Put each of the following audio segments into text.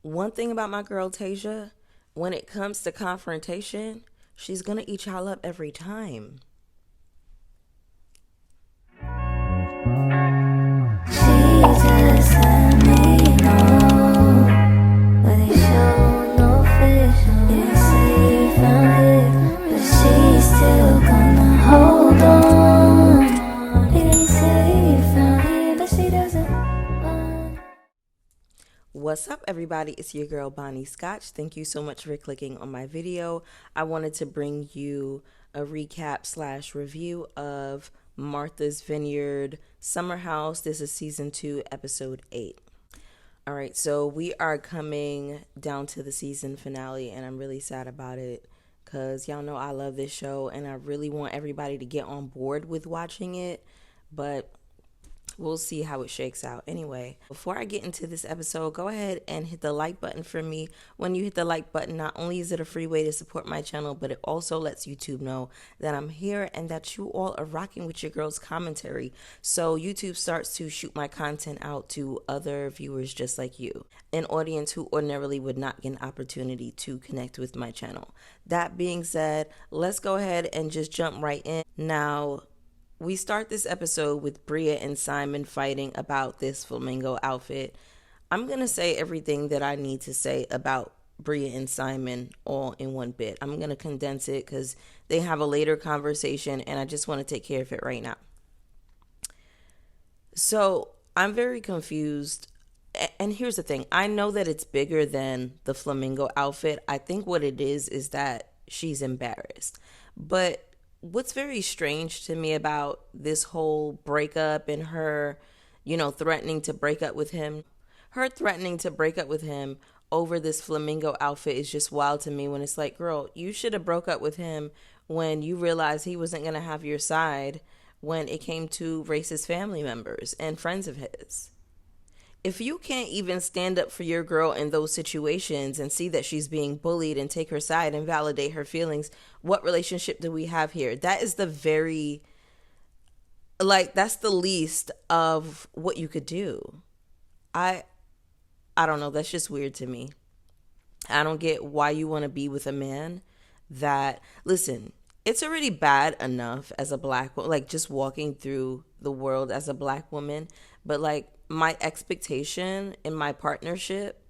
One thing about my girl Tasia, when it comes to confrontation, she's gonna eat y'all up every time. She just let me know, but they show no affection. Didn't say you found it, but she's still gonna hold on. Didn't say you found it, but she doesn't want. What's up, everybody? It's your girl Bonnie Scotch. Thank you so much for clicking on my video. I wanted to bring you a recap slash review of Martha's Vineyard Summer House. This is season 2, episode 8. All right, so we are coming down to the season finale, and I'm really sad about it because y'all know I love this show and I really want everybody to get on board with watching it, but we'll see how it shakes out. Anyway, before I get into this episode, go ahead and hit the like button for me. When you hit the like button, not only is it a free way to support my channel, but it also lets YouTube know that I'm here and that you all are rocking with your girl's commentary. So YouTube starts to shoot my content out to other viewers just like you, an audience who ordinarily would not get an opportunity to connect with my channel. That being said, let's go ahead and just jump right in. Now, we start this episode with Bria and Simon fighting about this flamingo outfit. I'm going to say everything that I need to say about Bria and Simon all in one bit. I'm going to condense it because they have a later conversation and I just want to take care of it right now. So I'm very confused. And here's the thing. I know that it's bigger than the flamingo outfit. I think what it is that she's embarrassed. But what's very strange to me about this whole breakup and her, threatening to break up with him, over this flamingo outfit is just wild to me when it's like, girl, you should have broke up with him when you realized he wasn't going to have your side when it came to racist family members and friends of his. If you can't even stand up for your girl in those situations and see that she's being bullied and take her side and validate her feelings, what relationship do we have here? That is that's the least of what you could do. I don't know. That's just weird to me. I don't get why you want to be with a man that, listen, it's already bad enough as a black woman, like just walking through the world as a black woman, but like, my expectation in my partnership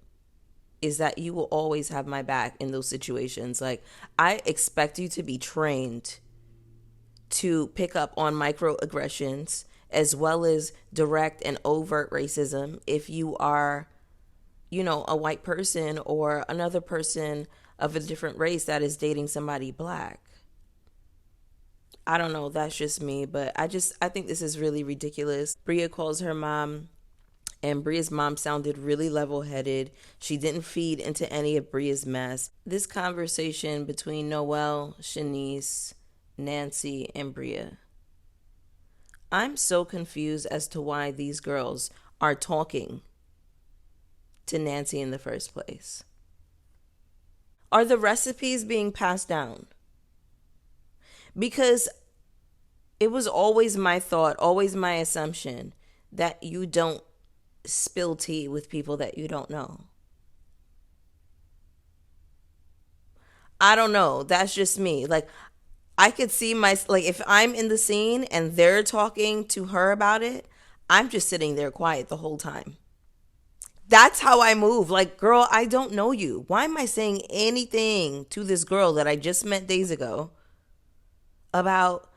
is that you will always have my back in those situations. Like, I expect you to be trained to pick up on microaggressions as well as direct and overt racism if you are, a white person or another person of a different race that is dating somebody black. I don't know, that's just me, but I think this is really ridiculous. Bria calls her mom, and Bria's mom sounded really level-headed. She didn't feed into any of Bria's mess. This conversation between Noelle, Shanice, Nancy, and Bria. I'm so confused as to why these girls are talking to Nancy in the first place. Are the recipes being passed down? Because it was always my thought, always my assumption that you don't spill tea with people that you don't know. I don't know. That's just me. Like, I could see if I'm in the scene and they're talking to her about it, I'm just sitting there quiet the whole time. That's how I move. Like, girl, I don't know you. Why am I saying anything to this girl that I just met days ago about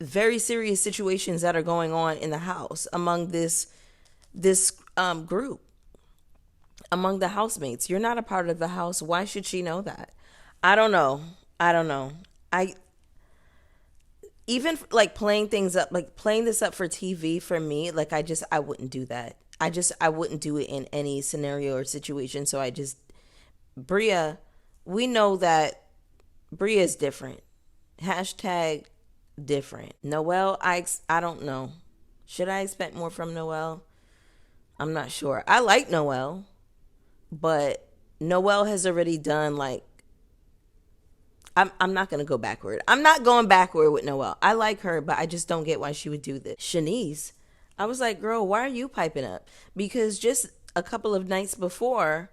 very serious situations that are going on in the house among this group, among the housemates? You're not a part of the house. Why should she know that? I don't know. I even like playing this up for TV for me, like I wouldn't do that. I wouldn't do it in any scenario or situation. So Bria, we know that Bria is different. Hashtag different. Noelle, I don't know. Should I expect more from Noelle? I'm not sure. I like Noelle, but Noelle has already done I'm not going to go backward. I'm not going backward with Noelle. I like her, but I just don't get why she would do this. Shanice, I was like, girl, why are you piping up? Because just a couple of nights before,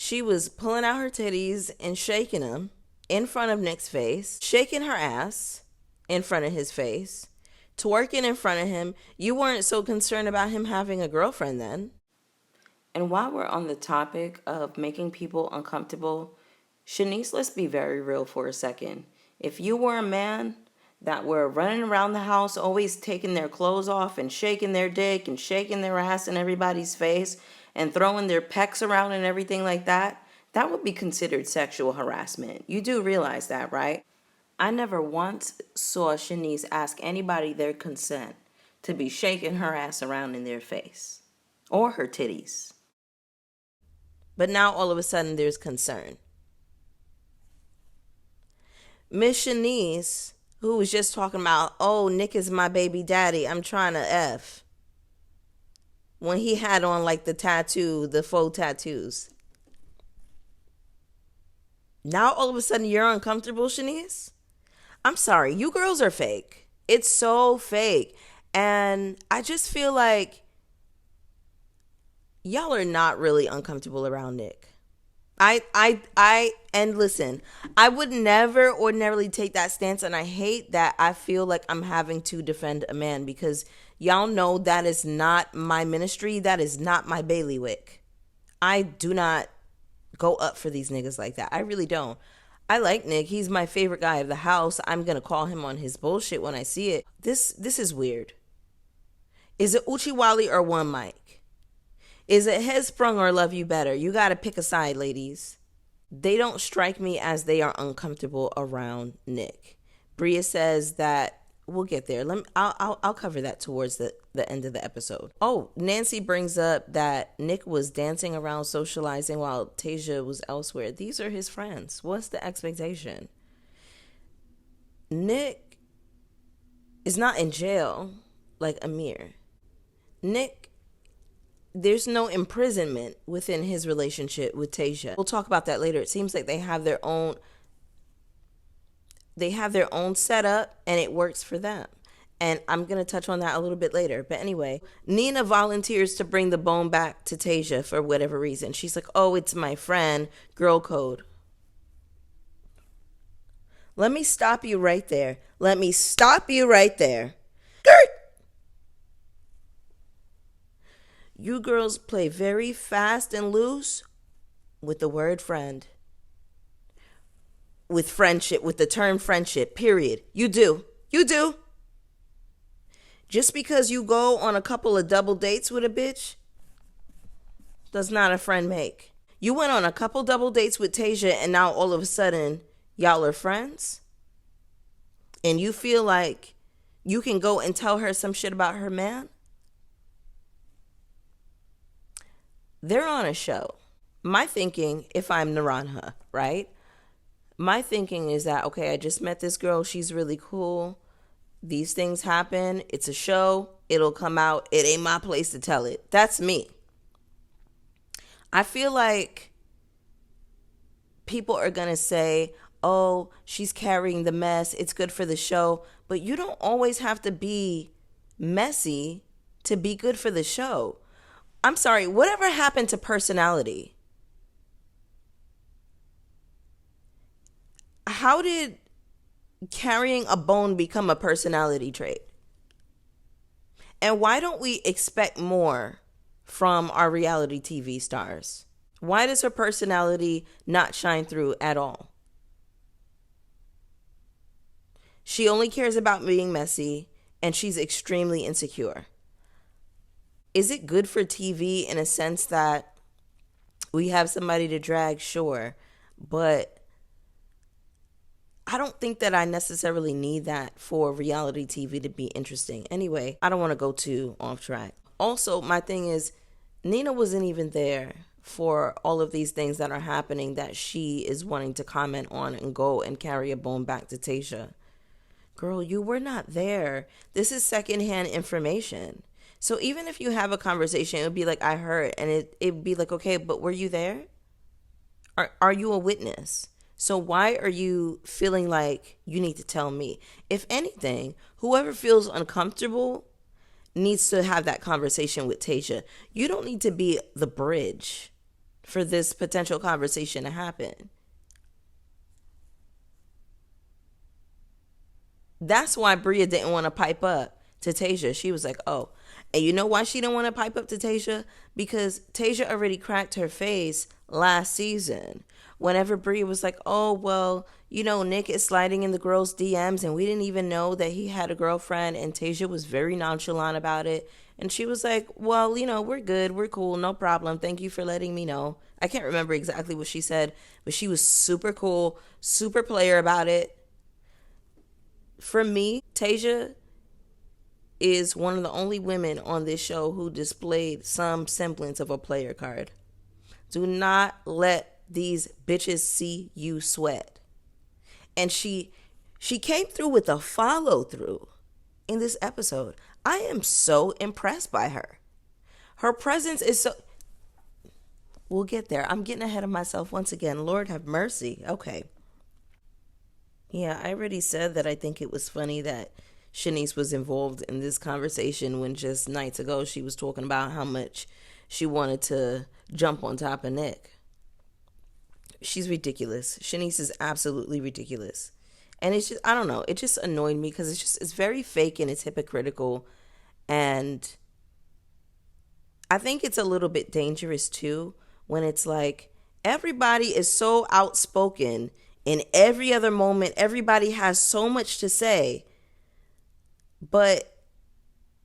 She was pulling out her titties and shaking them in front of Nick's face, shaking her ass in front of his face, twerking in front of him. You weren't so concerned about him having a girlfriend then. And while we're on the topic of making people uncomfortable, Shanice, let's be very real for a second. If you were a man that were running around the house always taking their clothes off and shaking their dick and shaking their ass in everybody's face and throwing their pecs around and everything like that, that would be considered sexual harassment. You do realize that, right? I never once saw Shanice ask anybody their consent to be shaking her ass around in their face or her titties. But now all of a sudden there's concern. Miss Shanice, who was just talking about, oh, Nick is my baby daddy, I'm trying to F, when he had on like the tattoo, the faux tattoos. Now all of a sudden you're uncomfortable, Shanice? I'm sorry, you girls are fake. It's so fake. And I just feel like y'all are not really uncomfortable around Nick. And listen, I would never ordinarily take that stance, and I hate that I feel like I'm having to defend a man, because y'all know that is not my ministry. That is not my bailiwick. I do not go up for these niggas like that. I really don't. I like Nick. He's my favorite guy of the house. I'm going to call him on his bullshit when I see it. This is weird. Is it Uchiwali or One Mike? Is it Headsprung or Love You Better? You got to pick a side, ladies. They don't strike me as they are uncomfortable around Nick. Bria says that we'll get there. I'll cover that towards the end of the episode. Oh, Nancy brings up that Nick was dancing around socializing while Tasia was elsewhere. These are his friends. What's the expectation? Nick is not in jail like Amir. Nick, there's no imprisonment within his relationship with Tasia. We'll talk about that later. It seems like they have their own setup and it works for them. And I'm going to touch on that a little bit later. But anyway, Nina volunteers to bring the bone back to Tasia for whatever reason. She's like, oh, it's my friend, girl code. Let me stop you right there. Gert! You girls play very fast and loose with the word friend. With friendship, with the term friendship, period. You do. Just because you go on a couple of double dates with a bitch does not a friend make. You went on a couple double dates with Tasia and now all of a sudden y'all are friends? And you feel like you can go and tell her some shit about her man? They're on a show. My thinking, if I'm Naranha, right? My thinking is that, okay, I just met this girl. She's really cool. These things happen. It's a show. It'll come out. It ain't my place to tell it. That's me. I feel like people are going to say, oh, she's carrying the mess. It's good for the show. But you don't always have to be messy to be good for the show. I'm sorry, whatever happened to personality? How did carrying a bone become a personality trait? And why don't we expect more from our reality TV stars? Why does her personality not shine through at all? She only cares about being messy, and she's extremely insecure. Is it good for TV in a sense that we have somebody to drag? Sure. But I don't think that I necessarily need that for reality TV to be interesting. Anyway, I don't want to go too off track. Also, my thing is, Nina wasn't even there for all of these things that are happening that she is wanting to comment on and go and carry a bone back to Tasia. Girl, you were not there. This is secondhand information. So even if you have a conversation, it would be like, I heard, and it'd be like, okay, but were you there? Are you a witness? So why are you feeling like you need to tell me? If anything, whoever feels uncomfortable needs to have that conversation with Tasia. You don't need to be the bridge for this potential conversation to happen. That's why Bria didn't want to pipe up to Tasia. She was like, oh. And you know why she didn't want to pipe up to Tasia? Because Tasia already cracked her face last season. Whenever Bria was like, oh, well, Nick is sliding in the girl's DMs and we didn't even know that he had a girlfriend. And Tasia was very nonchalant about it. And she was like, well, we're good. We're cool. No problem. Thank you for letting me know. I can't remember exactly what she said, but she was super cool, super player about it. For me, Tasia is one of the only women on this show who displayed some semblance of a player card. Do not let these bitches see you sweat. And she came through with a follow through in this episode. I am so impressed by her. Her presence is so... We'll get there. I'm getting ahead of myself once again. Lord have mercy. Okay. Yeah, I already said that I think it was funny that Shanice was involved in this conversation when just nights ago she was talking about how much she wanted to jump on top of Nick. She's ridiculous. Shanice is absolutely ridiculous. And it's just, I don't know, it just annoyed me because it's very fake and it's hypocritical. And I think it's a little bit dangerous too when it's like everybody is so outspoken in every other moment. Everybody has so much to say. But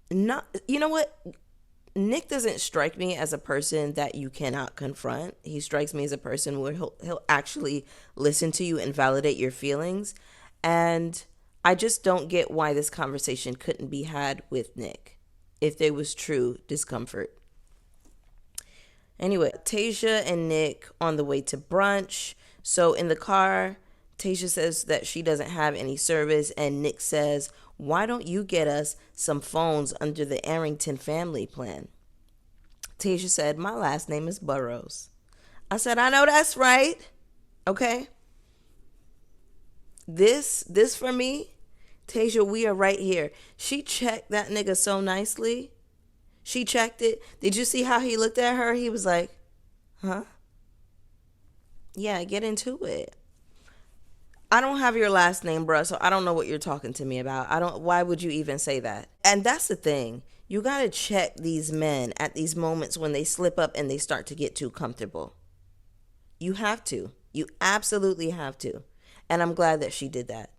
not, you know what? Nick doesn't strike me as a person that you cannot confront. He strikes me as a person where he'll actually listen to you and validate your feelings. And I just don't get why this conversation couldn't be had with Nick if there was true discomfort. Anyway, Tasia and Nick on the way to brunch. So in the car, Tasia says that she doesn't have any service, and Nick says, why don't you get us some phones under the Arrington family plan? Tasia said, my last name is Burrows. I said, I know that's right. Okay. This for me, Tasia, we are right here. She checked that nigga so nicely. She checked it. Did you see how he looked at her? He was like, huh? Yeah, get into it. I don't have your last name, bruh, so I don't know what you're talking to me about. Why would you even say that? And that's the thing. You got to check these men at these moments when they slip up and they start to get too comfortable. You have to. You absolutely have to. And I'm glad that she did that.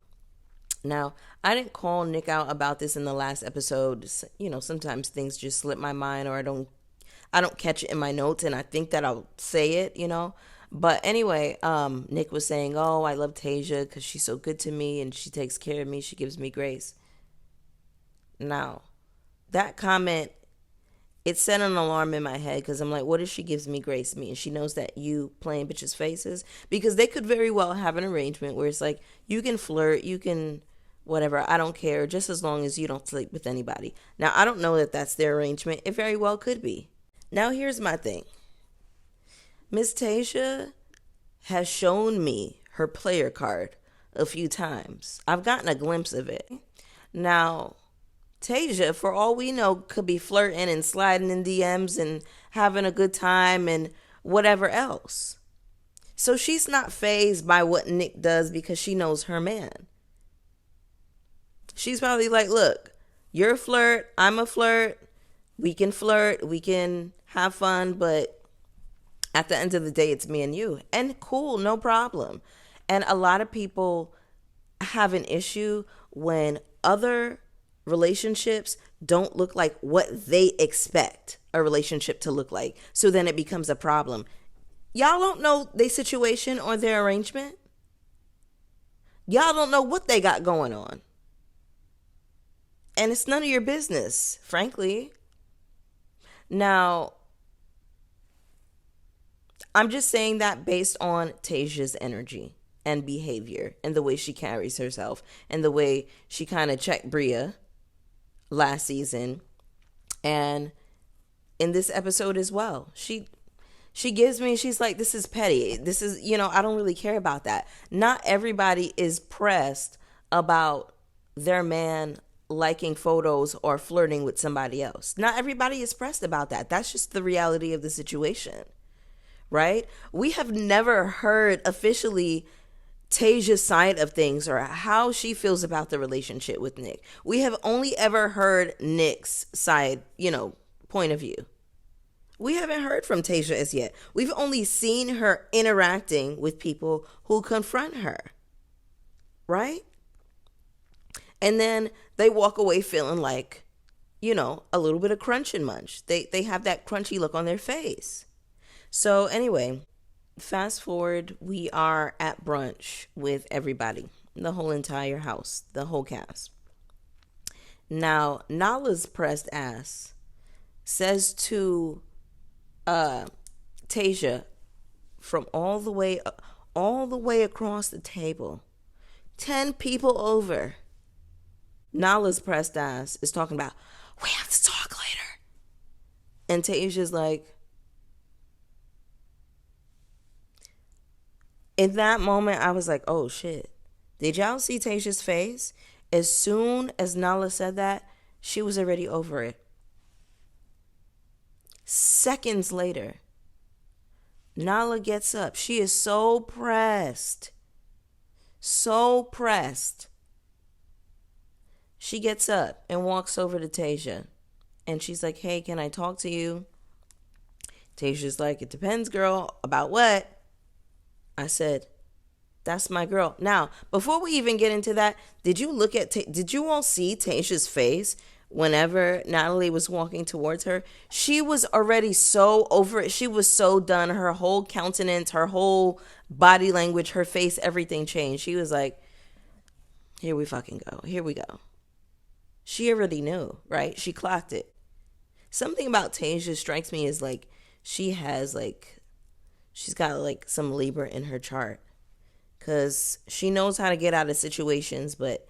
Now, I didn't call Nick out about this in the last episode. Sometimes things just slip my mind or I don't catch it in my notes and I think that I'll say it, But anyway, Nick was saying, oh, I love Tasia because she's so good to me and she takes care of me. She gives me grace. Now, that comment, it set an alarm in my head because I'm like, what does she gives me grace mean? She knows that you playing bitches' faces? Because they could very well have an arrangement where it's like, you can flirt, you can whatever, I don't care, just as long as you don't sleep with anybody. Now, I don't know that that's their arrangement. It very well could be. Now, here's my thing. Miss Tasia has shown me her player card a few times. I've gotten a glimpse of it. Now, Tasia, for all we know, could be flirting and sliding in DMs and having a good time and whatever else. So she's not fazed by what Nick does because she knows her man. She's probably like, look, you're a flirt, I'm a flirt. We can flirt, we can have fun, but at the end of the day, it's me and you. And cool, no problem. And a lot of people have an issue when other relationships don't look like what they expect a relationship to look like. So then it becomes a problem. Y'all don't know their situation or their arrangement. Y'all don't know what they got going on. And it's none of your business, frankly. Now, I'm just saying that based on Tasia's energy and behavior and the way she carries herself and the way she kind of checked Bria last season and in this episode as well. She gives me, she's like, this is petty. This is, I don't really care about that. Not everybody is pressed about their man liking photos or flirting with somebody else. Not everybody is pressed about that. That's just the reality of the situation. right? We have never heard officially Tasia's side of things or how she feels about the relationship with Nick. We have only ever heard Nick's side, point of view. We haven't heard from Tasia as yet. We've only seen her interacting with people who confront her, right? And then they walk away feeling like, a little bit of crunch and munch. They have that crunchy look on their face. So anyway, fast forward, we are at brunch with everybody, the whole entire house, the whole cast. Now, Nala's pressed ass says to Tasia from all the way across the table, 10 people over. Nala's pressed ass is talking about, we have to talk later. And Tasia's like, in that moment, I was like, oh shit. Did y'all see Tasia's face? As soon as Nala said that, she was already over it. Seconds later, Nala gets up. She is so pressed. So pressed. She gets up and walks over to Tasia. And she's like, hey, can I talk to you? Tasia's like, it depends, girl. About what? I said, that's my girl. Now, before we even get into that, did you all see Tasia's face whenever Natalie was walking towards her? She was already so over it. She was so done. Her whole countenance, her whole body language, her face, everything changed. She was like, here we fucking go. Here we go. She already knew, right? She clocked it. Something about Tasia strikes me as like she's got like some Libra in her chart, because she knows how to get out of situations, but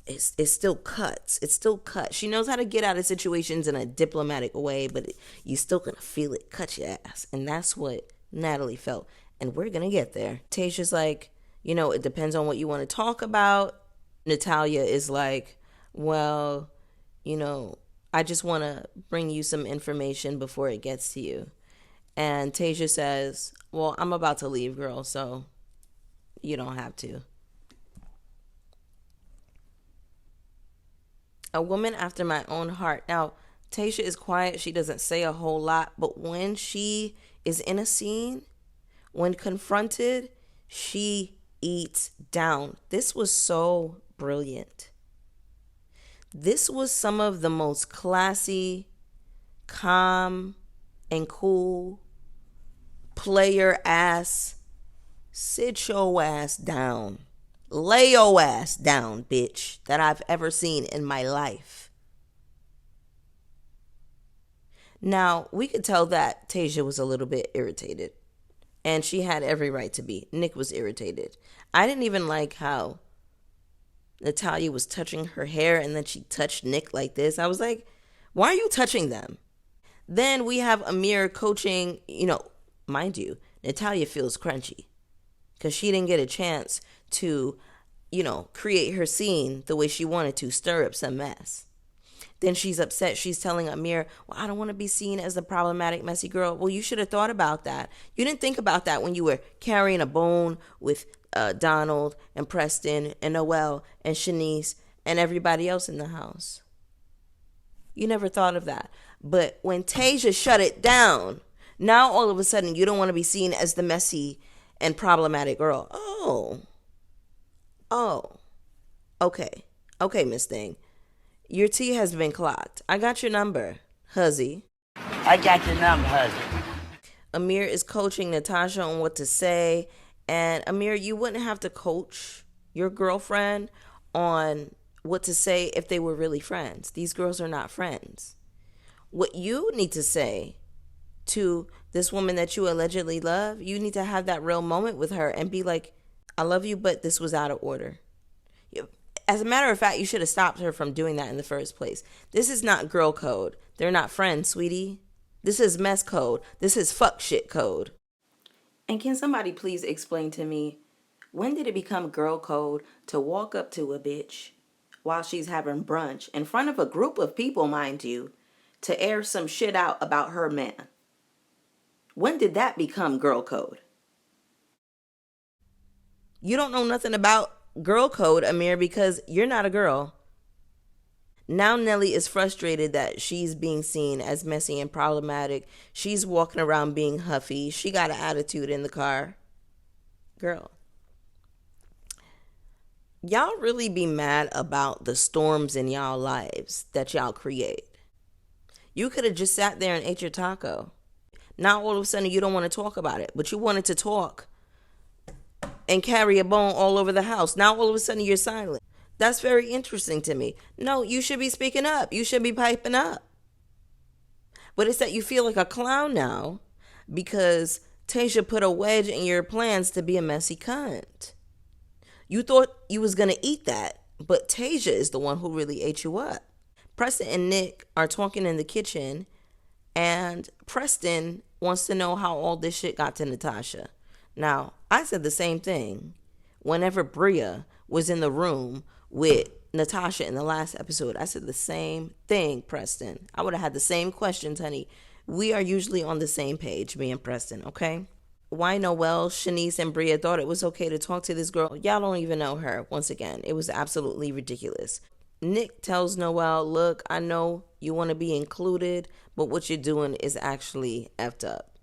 it still cuts. It's still cut. She knows how to get out of situations in a diplomatic way, but you still gonna feel it cut your ass. And that's what Natalie felt. And we're gonna get there. Tasia's like, it depends on what you want to talk about. Natalia is like, well, I just want to bring you some information before it gets to you. And Tasia says, well, I'm about to leave, girl, so you don't have to. A woman after my own heart. Now, Tasia is quiet. She doesn't say a whole lot. But when she is in a scene, when confronted, she eats down. This was so brilliant. This was some of the most classy, calm, and cool player ass, sit your ass down, lay your ass down, bitch, that I've ever seen in my life. Now, we could tell that Tasia was a little bit irritated, and she had every right to be. Nick was irritated. I didn't even like how Natalia was touching her hair and then she touched Nick like this. I was like, why are you touching them? Then we have Amir coaching, mind you, Natalia feels crunchy because she didn't get a chance to, create her scene the way she wanted to, stir up some mess. Then she's upset. She's telling Amir, well, I don't want to be seen as the problematic, messy girl. Well, you should have thought about that. You didn't think about that when you were carrying a bone with Donald and Preston and Noelle and Shanice and everybody else in the house. You never thought of that. But when Tasia shut it down, now all of a sudden you don't want to be seen as the messy and problematic girl. Oh, okay, Miss Thing. Your tea has been clocked. I got your number, huzzy. I got your number, huzzy. Amir is coaching Natasha on what to say. And Amir, you wouldn't have to coach your girlfriend on what to say if they were really friends. These girls are not friends. What you need to say to this woman that you allegedly love, you need to have that real moment with her and be like, I love you, but this was out of order. As a matter of fact, you should have stopped her from doing that in the first place. This is not girl code. They're not friends, sweetie. This is mess code. This is fuck shit code. And can somebody please explain to me, when did it become girl code to walk up to a bitch while she's having brunch in front of a group of people, mind you, to air some shit out about her man? When did that become girl code? You don't know nothing about girl code, Amir, because you're not a girl. Now Nellie is frustrated that she's being seen as messy and problematic. She's walking around being huffy. She got an attitude in the car. Girl, y'all really be mad about the storms in y'all lives that y'all create. You could have just sat there and ate your taco. Now all of a sudden you don't want to talk about it, but you wanted to talk and carry a bone all over the house. Now all of a sudden you're silent. That's very interesting to me. No, you should be speaking up. You should be piping up. But it's that you feel like a clown now because Tasia put a wedge in your plans to be a messy cunt. You thought you was going to eat that, but Tasia is the one who really ate you up. Preston and Nick are talking in the kitchen, and Preston wants to know how all this shit got to Natasha. Now, I said the same thing whenever Bria was in the room with Natasha in the last episode. I said the same thing, Preston. I would have had the same questions, honey. We are usually on the same page, me and Preston, okay? Why Noelle, Shanice, and Bria thought it was okay to talk to this girl. Y'all don't even know her. Once again, it was absolutely ridiculous. Nick tells Noelle, look, I know you want to be included, but what you're doing is actually effed up.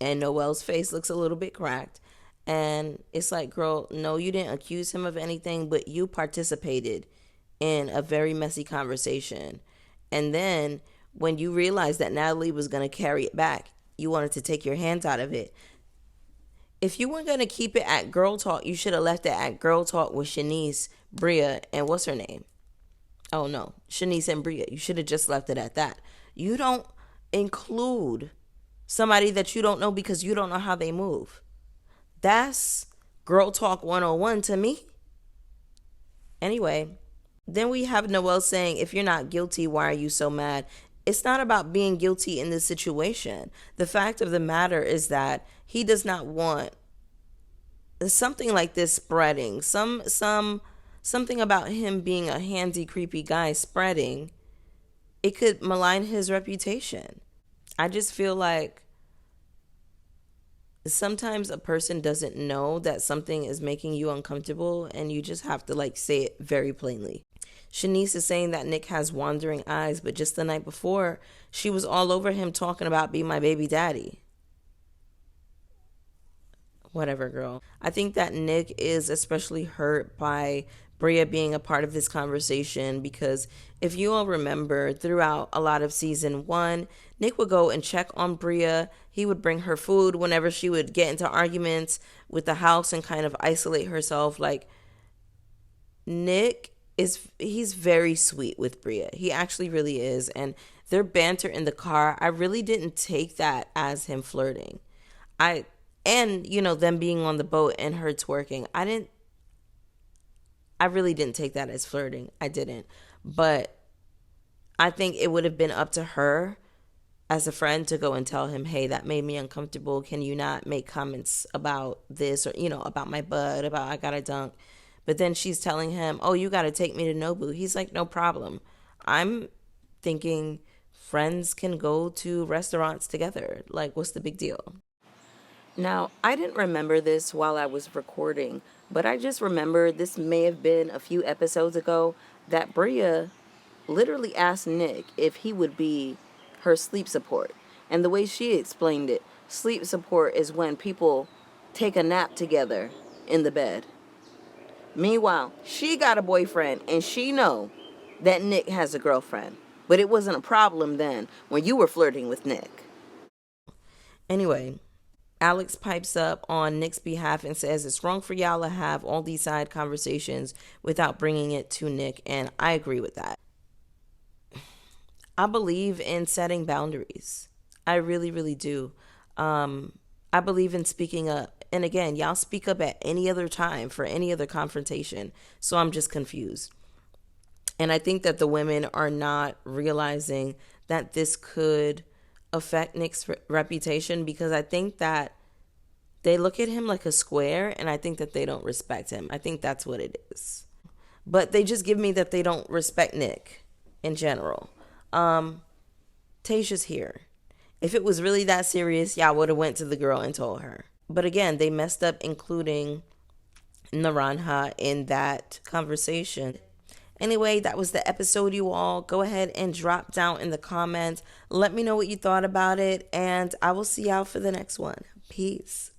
And Noelle's face looks a little bit cracked. And it's like, girl, no, you didn't accuse him of anything, but you participated in a very messy conversation. And then when you realized that Natalie was going to carry it back, you wanted to take your hands out of it. If you weren't going to keep it at girl talk, you should have left it at girl talk with Shanice, Bria, and what's her name? Oh, no, Shanice and Bria. You should have just left it at that. You don't include somebody that you don't know because you don't know how they move. That's girl talk 101 to me. Anyway, then we have Noelle saying, if you're not guilty, why are you so mad? It's not about being guilty in this situation. The fact of the matter is that he does not want something like this spreading. Something about him being a handsy, creepy guy spreading. It could malign his reputation. I just feel like sometimes a person doesn't know that something is making you uncomfortable, and you just have to like say it very plainly. Shanice is saying that Nick has wandering eyes, but just the night before, she was all over him talking about being my baby daddy. Whatever, girl. I think that Nick is especially hurt by Bria being a part of this conversation because if you all remember, throughout a lot of season 1, Nick would go and check on Bria. He would bring her food whenever she would get into arguments with the house and kind of isolate herself. Like, Nick he's very sweet with Bria. He actually really is. And their banter in the car, I really didn't take that as him flirting. And them being on the boat and her twerking. I really didn't take that as flirting. I didn't. But I think it would have been up to her as a friend to go and tell him, hey, that made me uncomfortable. Can you not make comments about this or, about my butt, about I got a dunk. But then she's telling him, oh, you got to take me to Nobu. He's like, no problem. I'm thinking friends can go to restaurants together. Like, what's the big deal? Now, I didn't remember this while I was recording, but I just remember this may have been a few episodes ago that Bria literally asked Nick if he would be her sleep support. And the way she explained it, sleep support is when people take a nap together in the bed. Meanwhile, she got a boyfriend and she know that Nick has a girlfriend. But it wasn't a problem then when you were flirting with Nick. Anyway, Alex pipes up on Nick's behalf and says it's wrong for y'all to have all these side conversations without bringing it to Nick. And I agree with that. I believe in setting boundaries. I really, really do. I believe in speaking up. And again, y'all speak up at any other time for any other confrontation. So I'm just confused. And I think that the women are not realizing that this could affect Nick's reputation because I think that they look at him like a square and I think that they don't respect him. I think that's what it is. But they just give me that they don't respect Nick in general. Tasia's here. If it was really that serious, y'all would have went to the girl and told her. But again, they messed up including Naranha in that conversation. Anyway, that was the episode, you all. Go ahead and drop down in the comments. Let me know what you thought about it, and I will see y'all for the next one. Peace.